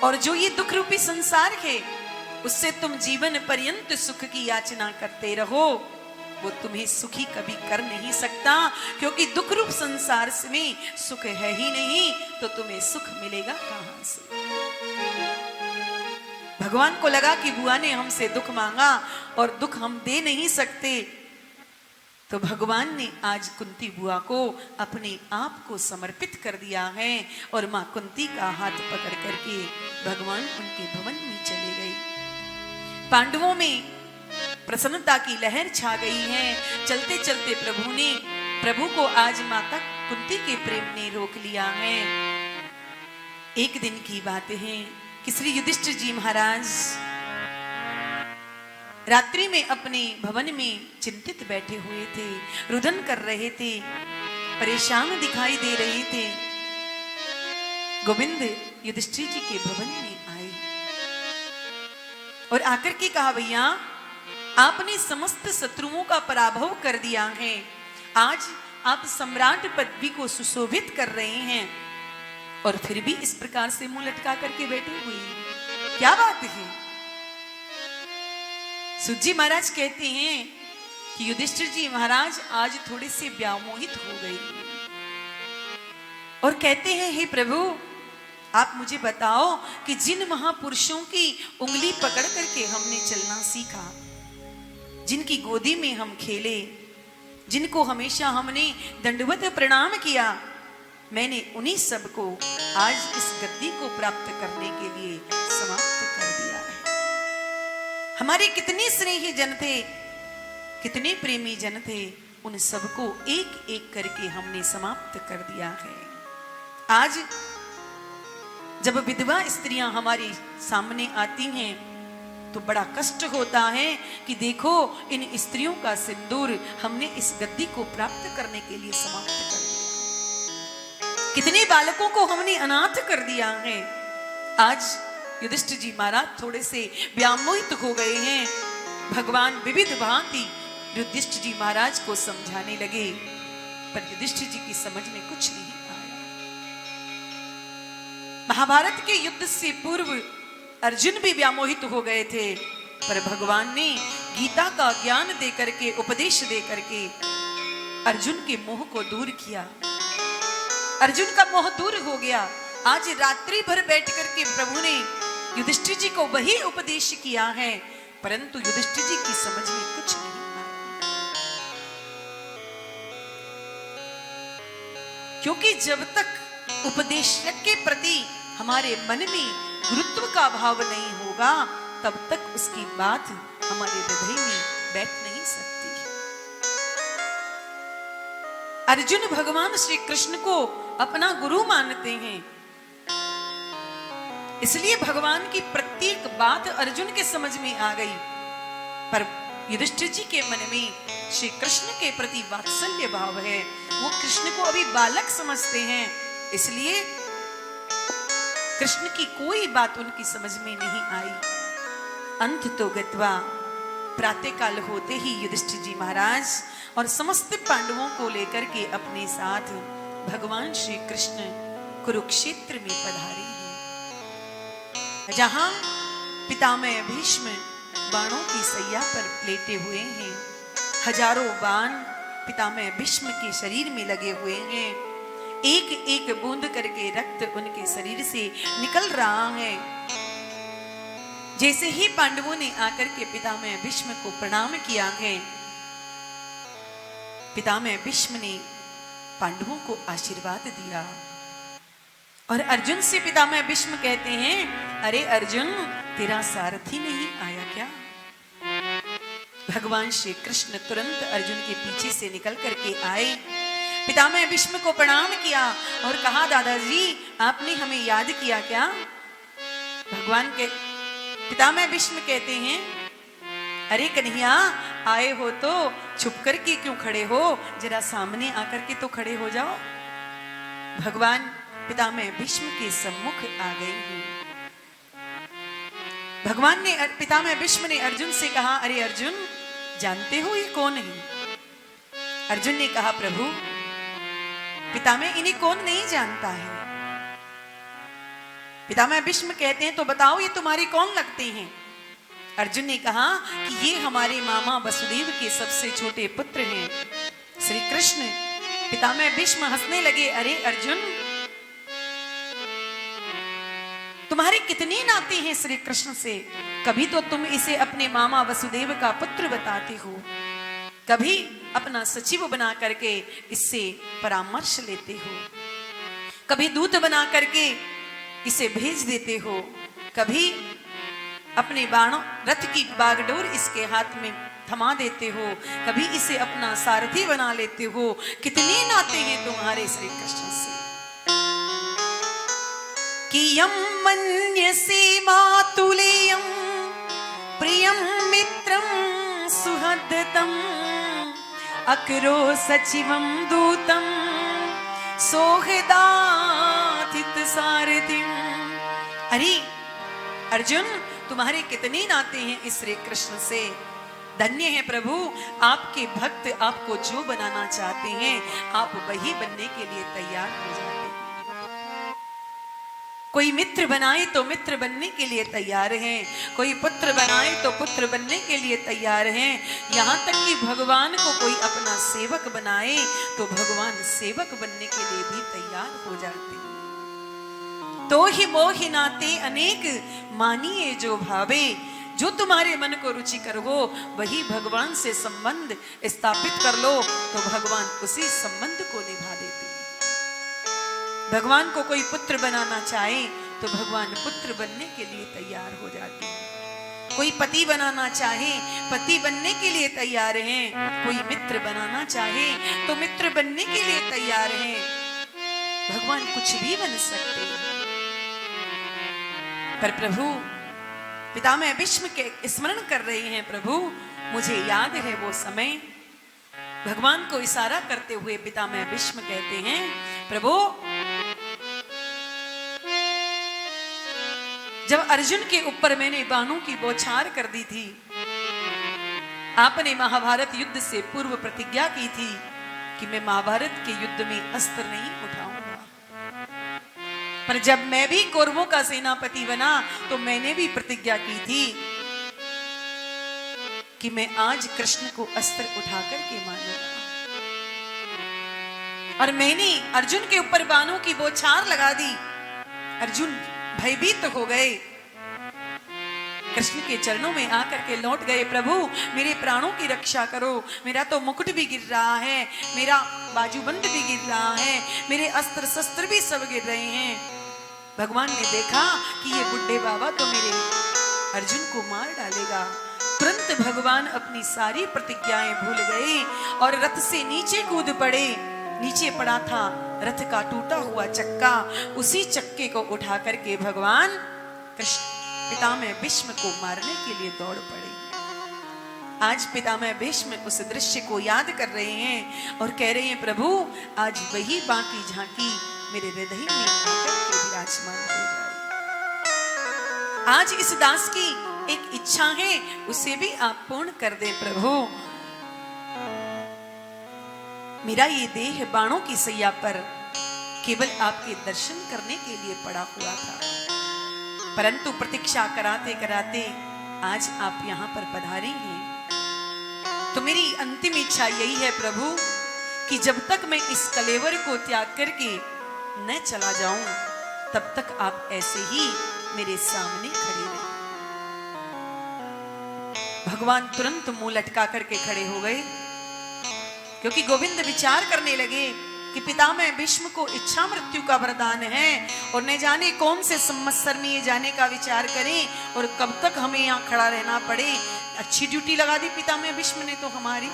और जो ये दुख रूपी संसार है, उससे तुम जीवन पर्यंत सुख की याचना करते रहो, वो तुम्हें सुखी कभी कर नहीं सकता, क्योंकि दुख रूप संसार में सुख है ही नहीं, तो तुम्हें सुख मिलेगा कहां से। भगवान को लगा कि बुआ ने हमसे दुख मांगा और दुख हम दे नहीं सकते, तो भगवान ने आज कुंती बुआ को अपने आप को समर्पित कर दिया है और मां कुंती का हाथ पकड़ करके भगवान उनके भवन में चले गए। पांडवों में प्रसन्नता की लहर छा गई है। चलते चलते प्रभु को आज माता कुंती के प्रेम ने रोक लिया है। एक दिन की बात है कि श्री युधिष्ठिर जी महाराज रात्रि में अपने भवन में चिंतित बैठे हुए थे, रुदन कर रहे थे, परेशान दिखाई दे रहे थे। गोविंद युधिष्ठिर जी के भवन में आए और आकर के कहा, भैया आपने समस्त शत्रुओं का पराभव कर दिया है, आज आप सम्राट पदवी को सुशोभित कर रहे हैं और फिर भी इस प्रकार से मुंह लटका करके बैठे हुए हैं, क्या बात है? सुजी महाराज कहते हैं कि युधिष्ठिर जी महाराज आज थोड़े से व्यामोहित हो गए और कहते हैं, हे प्रभु आप मुझे बताओ कि जिन महापुरुषों की उंगली पकड़ करके हमने चलना सीखा, जिनकी गोदी में हम खेले, जिनको हमेशा हमने दंडवत प्रणाम किया, मैंने उन्हीं सबको आज इस गद्दी को प्राप्त करने के लिए समाप्त कर दिया है। हमारे कितने स्नेही जन थे, कितने प्रेमी जन थे, उन सबको एक एक करके हमने समाप्त कर दिया है। आज जब विधवा स्त्रियां हमारे सामने आती हैं तो बड़ा कष्ट होता है कि देखो इन स्त्रियों का सिंदूर हमने इस गद्दी को प्राप्त करने के लिए समाप्त कर दिया। कितने बालकों को हमने अनाथ कर दिया है। आज युधिष्ठिर जी महाराज थोड़े से व्यामोहित हो गए हैं। भगवान विविध भांति युधिष्ठिर जी महाराज को समझाने लगे, पर युधिष्ठिर जी की समझ में कुछ नहीं आया। महाभारत के युद्ध से पूर्व अर्जुन भी व्यामोहित हो गए थे, पर भगवान ने गीता का ज्ञान दे करके, उपदेश दे करके अर्जुन के मोह को दूर किया। अर्जुन का मोह दूर हो गया। आज रात्रि भर बैठ करके प्रभु ने युधिष्ठिर जी को वही उपदेश किया है, परंतु युधिष्ठिर जी की समझ में कुछ नहीं आया। क्योंकि जब तक उपदेशक के प्रति हमारे मन में गुरुत्व का भाव नहीं होगा, तब तक उसकी बात हमारे हृदय में बैठ नहीं सकती। अर्जुन भगवान श्री कृष्ण को अपना गुरु मानते हैं, इसलिए भगवान की प्रत्येक बात अर्जुन के समझ में आ गई। पर युधिष्ठिर जी के मन में श्री कृष्ण के प्रति वात्सल्य भाव है, वो कृष्ण को अभी बालक समझते हैं, इसलिए कृष्ण की कोई बात उनकी समझ में नहीं आई। अंत तो गत्वा, प्रातःकाल होते ही युधिष्ठिर जी महाराज और समस्त पांडवों को लेकर के अपने साथ भगवान श्री कृष्ण कुरुक्षेत्र में पधारे हैं, जहां पितामह भीष्म बाणों की सैया पर लेटे हुए हैं। हजारों बाण पितामह भीष्म के शरीर में लगे हुए हैं। एक एक बूंद करके रक्त उनके शरीर से निकल रहा है। जैसे ही पांडवों ने आकर के पितामह भीष्म को प्रणाम किया है, पितामह भीष्म ने पांडवों को आशीर्वाद दिया और अर्जुन से पितामह भीष्म कहते हैं, अरे अर्जुन तेरा सारथी नहीं आया क्या? भगवान श्री कृष्ण तुरंत अर्जुन के पीछे से निकल करके आए, पितामह भीष्म को प्रणाम किया और कहा, दादाजी आपने हमें याद किया क्या? भगवान के पितामह भीष्म कहते हैं, अरे कन्हैया आए हो तो छुप कर के क्यों खड़े हो, जरा सामने आकर के तो खड़े हो जाओ। भगवान पितामह भीष्म के सम्मुख आ गए हैं। भगवान ने पितामह भीष्म ने अर्जुन से कहा, अरे अर्जुन जानते हो ये कौन है? अर्जुन ने कहा, प्रभु पितामह इन्हें कौन नहीं जानता है? पितामह भीष्म कहते हैं, तो बताओ ये तुम्हारे कौन लगते हैं? अर्जुन ने कहा कि ये हमारे मामा वसुदेव के सबसे छोटे पुत्र हैं श्री कृष्ण। पितामह भीष्म हंसने लगे, अरे अर्जुन तुम्हारे कितने नाते हैं श्री कृष्ण से, कभी तो तुम इसे अपने मामा वसुदेव का पुत्र बताते हो, कभी अपना सचिव बना करके इससे परामर्श लेते हो, कभी दूत बना करके इसे भेज देते हो, कभी अपने बाणों रथ की बागडोर इसके हाथ में थमा देते हो, कभी इसे अपना सारथी बना लेते हो। कितने नाते हैं तुम्हारे श्री कृष्ण से। कि यम मन्यसे मातुलेयम प्रियम मित्रम सुहृदतम अकरो सचिवम दूतम सोहदाथित सारथिम। अरे अर्जुन, तुम्हारे कितने नाते हैं इस श्री कृष्ण से। धन्य है प्रभु, आपके भक्त आपको जो बनाना चाहते हैं आप वही बनने के लिए तैयार हो जाते हैं। कोई मित्र बनाए तो मित्र बनने के लिए तैयार हैं, कोई पुत्र बनाए तो पुत्र बनने के लिए तैयार हैं, यहाँ तक कि भगवान को कोई अपना सेवक बनाए तो भगवान सेवक बनने के लिए भी तैयार हो जाते हैं। तो ही मोहि नाते अनेक मानिए जो भावे। जो तुम्हारे मन को रुचिकर हो वही भगवान से संबंध स्थापित कर लो तो भगवान उसी संबंध को निभा देते हैं। भगवान को कोई पुत्र बनाना चाहे तो भगवान पुत्र बनने के लिए तैयार हो जाते हैं। कोई पति बनाना चाहे पति बनने के लिए तैयार हैं, कोई मित्र बनाना चाहे तो मित्र बनने के लिए तैयार हैं। भगवान कुछ भी बन सकते हैं। पर प्रभु पितामह भीष्म के स्मरण कर रहे हैं, प्रभु मुझे याद है वो समय। भगवान को इशारा करते हुए पितामह भीष्म कहते हैं, प्रभु जब अर्जुन के ऊपर मैंने बाणों की बौछार कर दी थी, आपने महाभारत युद्ध से पूर्व प्रतिज्ञा की थी कि मैं महाभारत के युद्ध में अस्त्र नहीं उठाऊंगा। पर जब मैं भी कौरवों का सेनापति बना तो मैंने भी प्रतिज्ञा की थी कि मैं आज कृष्ण को अस्त्र उठा करके मारूंगा। और मैंने अर्जुन के ऊपर बाणों की बौछार लगा दी। अर्जुन भयभीत हो गए, कृष्ण के चरणों में आकर के लौट गए, प्रभु मेरे प्राणों की रक्षा करो, मेरा तो मुकुट भी गिर रहा है, मेरा बाजूबंद भी गिर रहा है, मेरे अस्त्र शस्त्र भी सब गिर रहे हैं। भगवान ने देखा कि ये बुढ़े बाबा तो मेरे अर्जुन को मार डालेगा। तुरंत भगवान अपनी सारी प्रतिज्ञाएं भूल गए और रथ से नीचे कूद पड़े। नीचे पड़ा था रथ का टूटा हुआ चक्का, उसी चक्के को उठा करके भगवान कृष्ण पितामह भीष्म को मारने के लिए दौड़ पड़े। आज पितामह भीष्म उस दृश्य को याद कर रहे हैं और कह रहे हैं, प्रभु आज वही बाकी झांकी मेरे हृदय में आकर के विराजमान हो जाए। आज इस दास की एक इच्छा है, उसे भी आप पूर्ण कर दें प्रभु। मेरा ये देह बाणों की सैया पर केवल आपके दर्शन करने के लिए पड़ा हुआ था, परंतु प्रतीक्षा कराते कराते आज आप यहाँ पर पधारे हैं। तो मेरी अंतिम इच्छा यही है प्रभु कि जब तक मैं इस कलेवर को त्याग करके न चला जाऊं तब तक आप ऐसे ही मेरे सामने खड़े रहें। भगवान तुरंत मुंह लटका करके खड़े हो गए, क्योंकि गोविंद विचार करने लगे कि पितामह भीष्म को इच्छा मृत्यु का वरदान है और न जाने कौन से संवत्सर में ये जाने का विचार करें और कब तक हमें यहाँ खड़ा रहना पड़े। अच्छी ड्यूटी लगा दी पितामह भीष्म ने तो हमारी।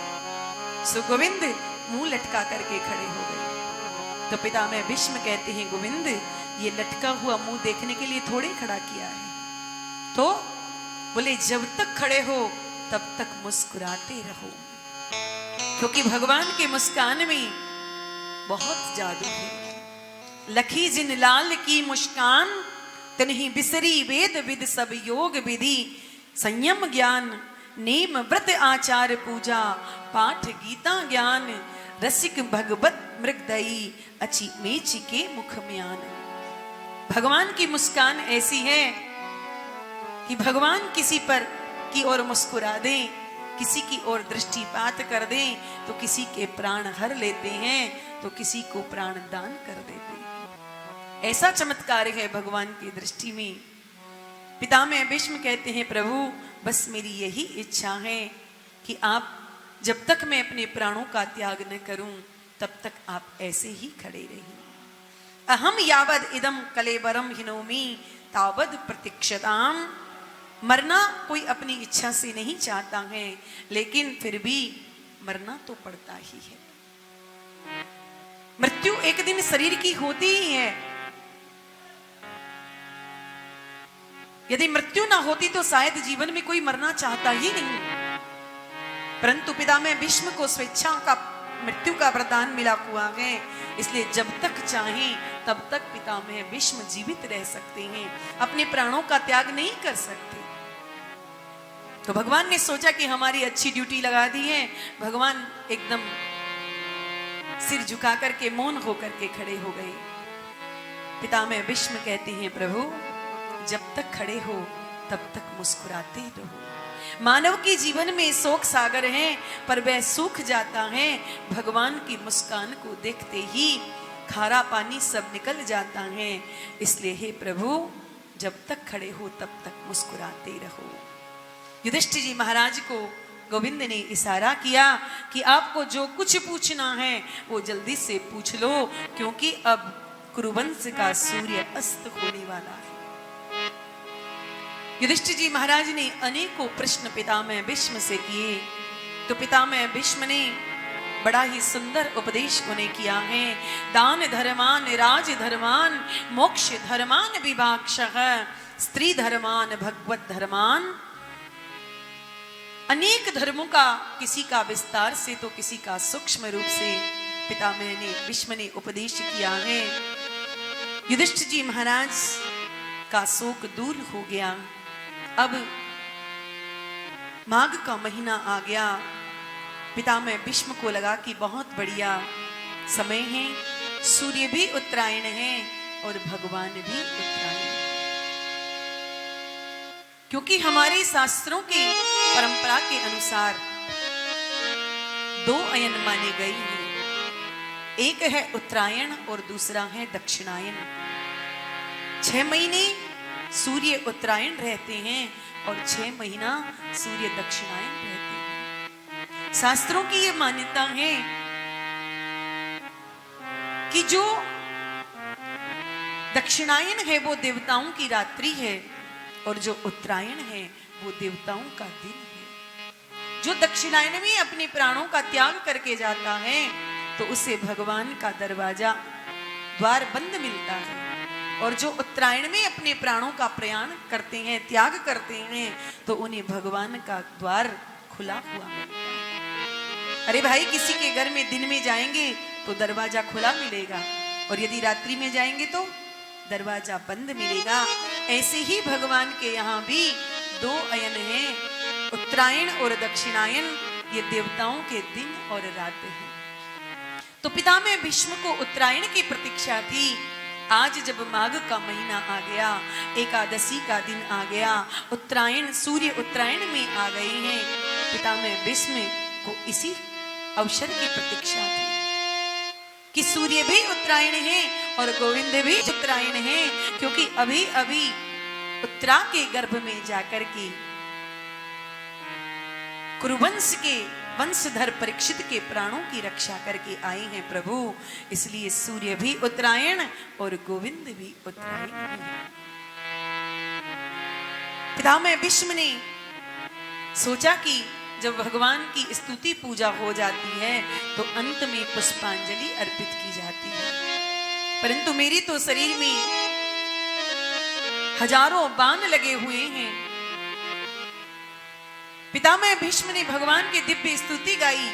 सो गोविंद मुंह लटका करके खड़े हो गए। तो पितामह भीष्म कहते हैं, गोविंद ये लटका हुआ मुंह देखने के लिए थोड़े खड़ा किया है। तो बोले जब तक खड़े हो तब तक मुस्कुराते रहो, क्योंकि भगवान के मुस्कान में बहुत जादू है। लखी जिन लाल की मुस्कान तन्ही बिसरी वेद विद सब योग विधि, संयम ज्ञान नेम व्रत आचार पूजा पाठ गीता ज्ञान, रसिक भगवत मृगदयी अची मेची के मुख म्यान। भगवान की मुस्कान ऐसी है कि भगवान किसी पर की ओर मुस्कुरा दें, किसी की ओर दृष्टिपात कर दें तो किसी के प्राण हर लेते हैं, तो किसी को प्राण दान कर देते हैं। ऐसा चमत्कार है भगवान की दृष्टि में। पितामह भीष्म कहते हैं, प्रभु बस मेरी यही इच्छा है कि आप जब तक मैं अपने प्राणों का त्याग न करूं तब तक आप ऐसे ही खड़े रहिए। अहम यावद इदम कलेबरम हिनोमी तावद प्रतीक्षताम। मरना कोई अपनी इच्छा से नहीं चाहता है, लेकिन फिर भी मरना तो पड़ता ही है। मृत्यु एक दिन शरीर की होती ही है। यदि मृत्यु ना होती तो शायद जीवन में कोई मरना चाहता ही नहीं। परंतु पितामह भीष्म को स्वेच्छा का मृत्यु का वरदान मिला हुआ है, इसलिए जब तक चाहें तब तक पितामह भीष्म जीवित रह सकते हैं, अपने प्राणों का त्याग नहीं कर सकते। तो भगवान ने सोचा कि हमारी अच्छी ड्यूटी लगा दी है। भगवान एकदम सिर झुका करके मौन होकर के खड़े हो गए। पितामह भीष्म कहते हैं, प्रभु जब तक खड़े हो तब तक मुस्कुराते रहो। मानव के जीवन में शोक सागर है, पर वह सूख जाता है भगवान की मुस्कान को देखते ही। खारा पानी सब निकल जाता है। इसलिए हे प्रभु जब तक खड़े हो तब तक मुस्कुराते रहो। युधिष्ठिर जी महाराज को गोविंद ने इशारा किया कि आपको जो कुछ पूछना है वो जल्दी से पूछ लो, क्योंकि अब कुरुवंश का सूर्य अस्त होने वाला है। युधिष्ठिर जी महाराज ने अनेकों प्रश्न पितामह भीष्म से किए, तो पितामह भीष्म ने बड़ा ही सुंदर उपदेश उन्हें किया है। दान धर्मान राज धर्मान मोक्ष धर्मान विभाक्षः स्त्री धर्मान भगवत धर्मान। अनेक धर्मों का किसी का विस्तार से तो किसी का सूक्ष्म रूप से पितामह ने भीष्म ने उपदेश किया है। युधिष्ठिर जी महाराज का शोक दूर हो गया। अब माघ का महीना आ गया। पितामह भीष्म को लगा कि बहुत बढ़िया समय है, सूर्य भी उत्तरायण है और भगवान भी उत्तरायण, क्योंकि हमारे शास्त्रों के परंपरा के अनुसार दो अयन माने गए हैं। एक है उत्तरायण और दूसरा है दक्षिणायन। 6 महीने सूर्य उत्तरायण रहते हैं और 6 महीना सूर्य दक्षिणायन रहते हैं। शास्त्रों की ये मान्यता है कि जो दक्षिणायन है वो देवताओं की रात्रि है और जो उत्तरायण है वो देवताओं का दिन है। जो दक्षिणायन में अपने प्राणों का त्याग करके जाता है तो उसे भगवान का दरवाजा द्वार बंद मिलता है, और जो उत्तरायण में अपने प्राणों का प्रयाण करते हैं, त्याग करते हैं, तो उन्हें भगवान का द्वार खुला हुआ मिलता है। अरे भाई, किसी के घर में दिन में जाएंगे तो दरवाजा खुला मिलेगा, और यदि रात्रि में जाएंगे तो दरवाजा बंद मिलेगा। ऐसे ही भगवान के यहाँ भी 2 अयन हैं, उत्तरायण और दक्षिणायन। ये देवताओं के दिन और रात हैं। तो पितामह भीष्म को उत्तरायण की प्रतीक्षा थी। आज जब माघ का महीना आ गया, एकादशी का दिन आ गया, उत्तरायण सूर्य उत्तरायण में आ गए हैं, पितामह भीष्म को इसी अवसर की प्रतीक्षा थी कि सूर्य भी उत्तरायण है और गोविंद भी उत्तरायण है, क्योंकि अभी अभी उत्तरा के गर्भ में जाकर के कुरुवंश के वंशधर परीक्षित के प्राणों की रक्षा करके आए हैं प्रभु। इसलिए सूर्य भी उत्तरायण और गोविंद भी उत्तरायण है। पितामह भीष्म ने सोचा कि जब भगवान की स्तुति पूजा हो जाती है तो अंत में पुष्पांजलि अर्पित की जाती है, परंतु मेरी तो शरीर में हजारों बाण लगे हुए हैं। पितामह भीष्म ने भगवान की दिव्य स्तुति गाई।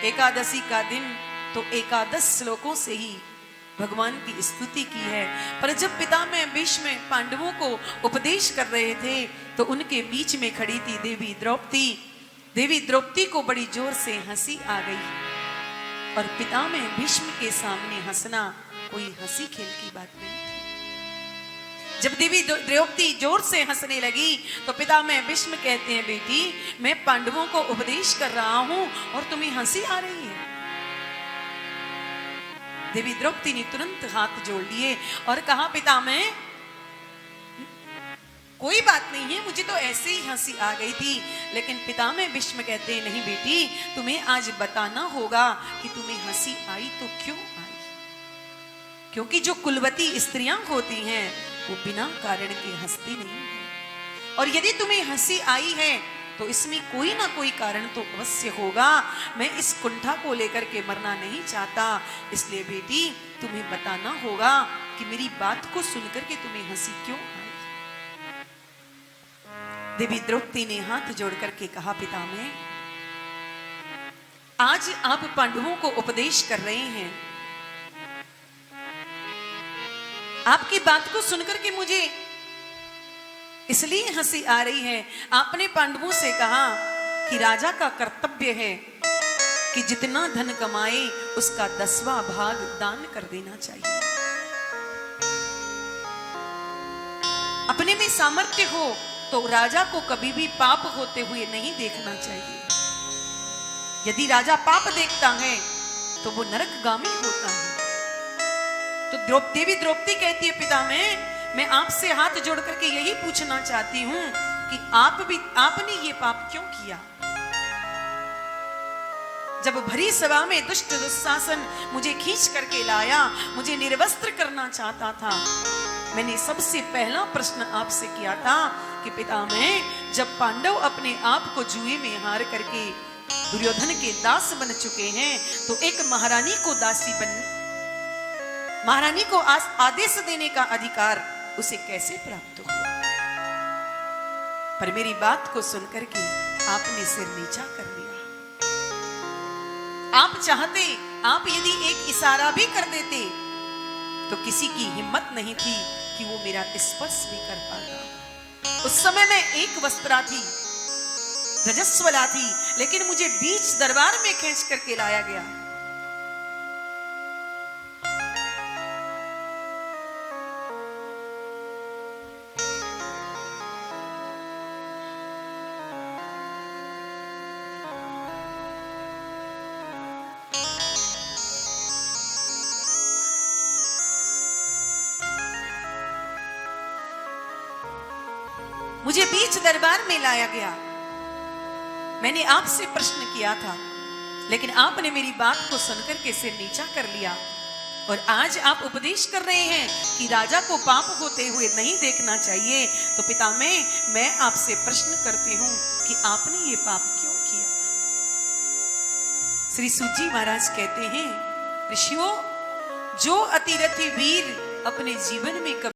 एकादशी का दिन तो 11 श्लोकों से ही भगवान की स्तुति की है। पर जब पितामह भीष्म पांडवों को उपदेश कर रहे थे तो उनके बीच में खड़ी थी देवी द्रौपदी। देवी द्रौपदी को बड़ी जोर से हंसी आ गई, और पितामह भीष्म के सामने हंसना कोई हंसी खेल की बात नहीं थी। जब देवी द्रौपदी जोर से हंसने लगी तो पितामह भीष्म कहते हैं, बेटी मैं पांडवों को उपदेश कर रहा हूं और तुम्हें हंसी आ रही है। देवी द्रौपदी ने तुरंत हाथ जोड़ लिए और कहा, पितामह कोई बात नहीं है, मुझे तो ऐसे ही हंसी आ गई थी। लेकिन पितामह भीष्म कहते हैं, नहीं बेटी, तुम्हें आज बताना होगा कि तुम्हें हंसी आई तो क्यों आई। क्योंकि जो कुलवती स्त्रियां होती हैं वो बिना कारण के हंसती नहीं है, और यदि तुम्हें हंसी आई है तो इसमें कोई ना कोई कारण तो अवश्य होगा। मैं इस कुंठा को लेकर के मरना नहीं चाहता, इसलिए बेटी तुम्हें बताना होगा कि मेरी बात को सुनकर के तुम्हें हंसी क्यों आई। देवी द्रौपदी ने हाथ जोड़ करके कहा, पितामह, आज आप पांडवों को उपदेश कर रहे हैं, आपकी बात को सुनकर के मुझे इसलिए हंसी आ रही है। आपने पांडवों से कहा कि राजा का कर्तव्य है कि जितना धन कमाए उसका 10वां भाग दान कर देना चाहिए। अपने में सामर्थ्य हो तो राजा को कभी भी पाप होते हुए नहीं देखना चाहिए। यदि राजा पाप देखता है तो वो नरकगामी होता है। तो देवी द्रौपदी कहती है, पितामह, मैं आपसे हाथ जोड़ करके यही पूछना चाहती हूं कि आपने ये पाप क्यों किया। जब भरी सभा में दुष्ट दुशासन मुझे खींच करके लाया, मुझे निर्वस्त्र करना चाहता था, मैंने सबसे पहला प्रश्न आपसे किया था कि पितामह, जब पांडव अपने आप को जुए में हार करके दुर्योधन के दास बन चुके हैं तो एक महारानी को महारानी को आदेश देने का अधिकार उसे कैसे प्राप्त हुआ। पर मेरी बात को सुनकर के आपने सिर नीचा कर लिया। आप चाहते, आप यदि एक इशारा भी कर देते तो किसी की हिम्मत नहीं थी कि वो मेरा स्पर्श भी कर पाता। उस समय मैं एक वस्त्रा थी, रजस्वला थी, लेकिन मुझे बीच दरबार में खींच करके लाया गया। मुझे बीच दरबार में लाया गया। मैंने आपसे प्रश्न किया था, लेकिन आपने मेरी बात को सुनकर के सिर नीचा कर लिया। और आज आप उपदेश कर रहे हैं कि राजा को पाप होते हुए नहीं देखना चाहिए। तो पितामह, मैं आपसे प्रश्न करती हूं कि आपने ये पाप क्यों किया। श्री सूत जी महाराज कहते हैं, ऋषियों, जो अतिरथी वीर अपने जीवन में